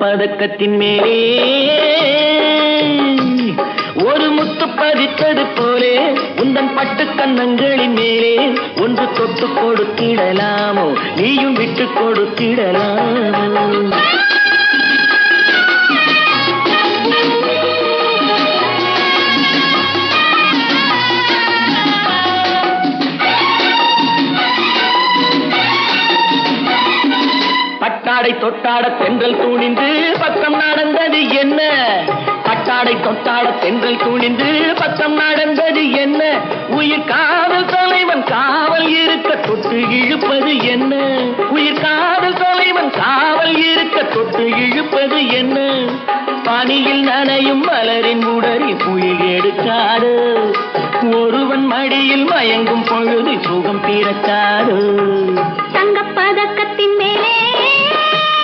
பதக்கத்தின் மேலே ஒரு முத்து பதித்தது போலே உந்தன் பட்டு கன்னங்களின் மேலே ஒன்று தொட்டு கொடுத்திடலாமோ நீயும் விட்டு கொடுத்திடலாமோ பட்டாடை தொட்டாட தென்றல் தூணிந்து பக்கம் நடந்தது என்ன பட்டாடை தொட்டாட தென்றல் தூணிந்து பக்கம் நடந்தது என்ன உயிர் காதல் தலைவன் காவல் இருக்க தொட்டு இழுப்பது என்ன உயிர் காதல் தலைவன் காவல் இருக்க தொட்டு இழுப்பது என்ன பனியில் நனையும் மலரின் உடலில் புயல் எடுக்காது ஒருவன் மடியில் மயங்கும் பொழுது சுகம் பிறக்காது தங்கப்பதக்கத்தின்